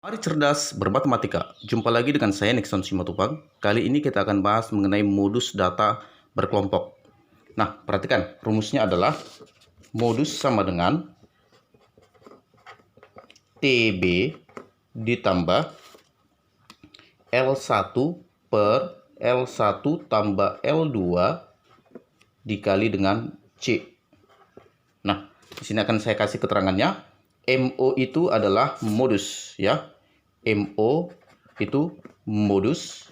Mari cerdas bermatematika. Jumpa lagi dengan saya Nixon Simatupang. Kali ini kita akan bahas mengenai modus data berkelompok. Nah, perhatikan rumusnya adalah modus sama dengan TB ditambah L1 per L1 tambah L2 dikali dengan C. Nah, di sini akan saya kasih keterangannya. MO itu adalah modus, ya. MO itu modus.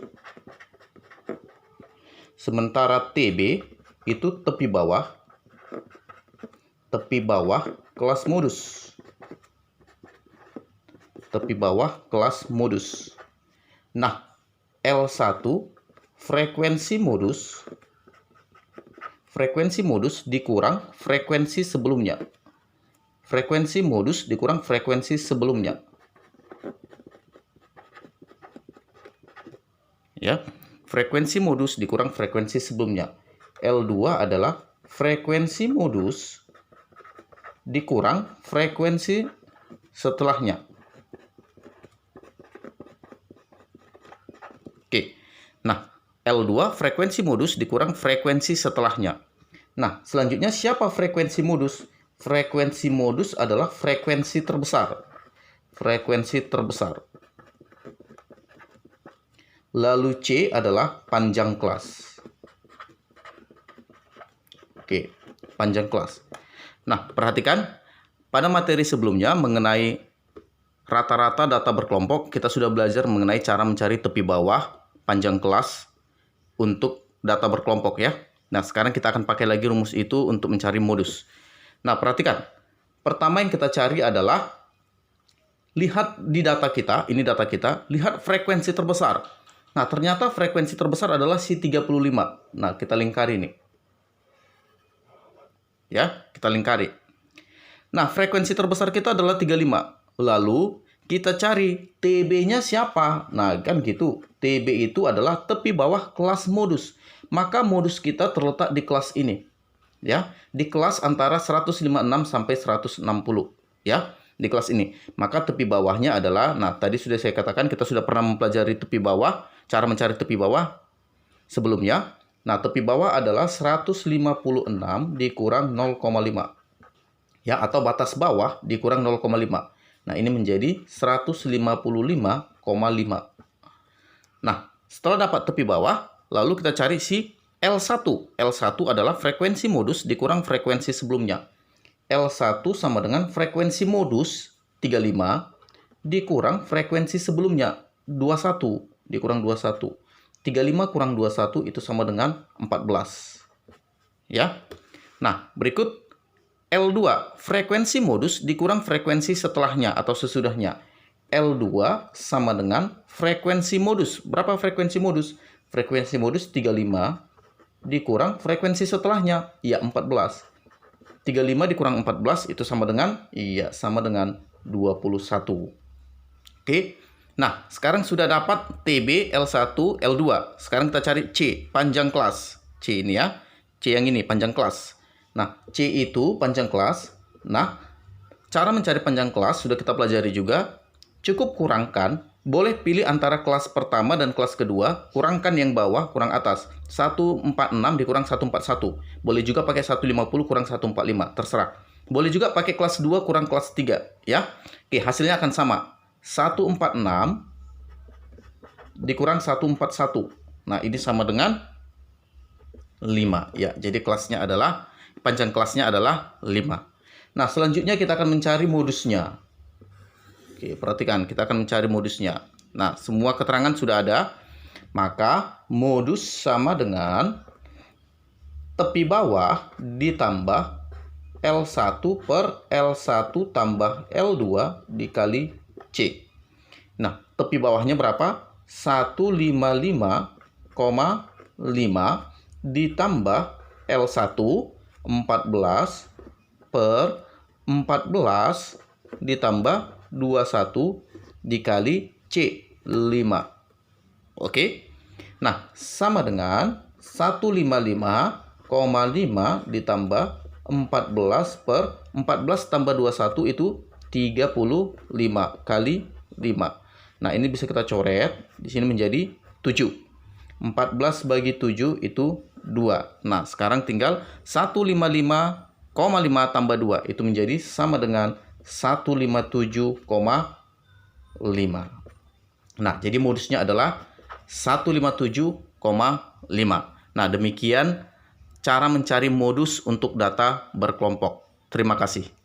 Sementara TB itu tepi bawah kelas modus. Tepi bawah kelas modus. Nah, L1 frekuensi modus dikurang frekuensi sebelumnya. Frekuensi modus dikurang frekuensi sebelumnya. Ya, frekuensi modus dikurang frekuensi sebelumnya. L2 adalah frekuensi modus dikurang frekuensi setelahnya. Oke. Nah, L2 frekuensi modus dikurang frekuensi setelahnya. Nah, selanjutnya siapa frekuensi modus? Frekuensi modus adalah frekuensi terbesar. Frekuensi terbesar. Lalu C adalah panjang kelas. Oke, panjang kelas. Nah, perhatikan pada materi sebelumnya mengenai rata-rata data berkelompok, kita sudah belajar mengenai cara mencari tepi bawah panjang kelas untuk data berkelompok, ya. Nah, sekarang kita akan pakai lagi rumus itu untuk mencari modus. Nah, perhatikan. Pertama yang kita cari adalah lihat di data kita, ini data kita, lihat frekuensi terbesar. Nah, ternyata frekuensi terbesar adalah si 35. Nah, kita lingkari nih. Ya, kita lingkari. Nah, frekuensi terbesar kita adalah 35. Lalu, kita cari TB-nya siapa? Nah, kan gitu. TB itu adalah tepi bawah kelas modus. Maka modus kita terletak di kelas ini. Ya, di kelas antara 156 sampai 160, ya, di kelas ini. Maka tepi bawahnya adalah, nah tadi sudah saya katakan kita sudah pernah mempelajari tepi bawah, cara mencari tepi bawah sebelumnya. Nah, tepi bawah adalah 156 dikurang 0,5. Ya, atau batas bawah dikurang 0,5. Nah, ini menjadi 155,5. Nah, setelah dapat tepi bawah, lalu kita cari si L1. L1 adalah frekuensi modus dikurang frekuensi sebelumnya. L1 sama dengan frekuensi modus 35 dikurang frekuensi sebelumnya 21 dikurang 21. 35 kurang 21 itu sama dengan 14. Ya. Nah, berikut L2 frekuensi modus dikurang frekuensi setelahnya atau sesudahnya. L2 sama dengan frekuensi modus. Berapa frekuensi modus? Frekuensi modus 35 dikurang frekuensi setelahnya, ya 14. 35 dikurang 14 itu sama dengan, iya sama dengan 21. Oke. Nah, sekarang sudah dapat TB, L1, L2. Sekarang kita cari C, panjang kelas. C ini ya. C yang ini, panjang kelas. Nah, C itu panjang kelas. Nah, cara mencari panjang kelas sudah kita pelajari juga. Cukup kurangkan. Boleh pilih antara kelas pertama dan kelas kedua, kurangkan yang bawah, kurang atas. 146 dikurang 141. Boleh juga pakai 150 kurang 145, terserah. Boleh juga pakai kelas 2 kurang kelas 3, ya. Oke, hasilnya akan sama. 146 dikurang 141. Nah, ini sama dengan 5, ya. Jadi kelasnya adalah, panjang kelasnya adalah 5. Nah, selanjutnya kita akan mencari modusnya. Oke, perhatikan, kita akan mencari modusnya. Nah, semua keterangan sudah ada. Maka, modus sama dengan tepi bawah ditambah L1 per L1 tambah L2 dikali C. Nah, tepi bawahnya berapa? 155,5 ditambah L1 14 per 14 ditambah 21 dikali C 5. Oke. Nah, sama dengan 155,5 ditambah 14 per 14 tambah 21 itu 35 kali Nah, ini bisa kita coret. Di sini menjadi 7. 14 bagi 7 itu 2. Nah, sekarang tinggal 155,5 tambah 2. Itu menjadi sama dengan 157,5. Nah, jadi modusnya adalah 157,5. Nah, demikian cara mencari modus untuk data berkelompok. Terima kasih.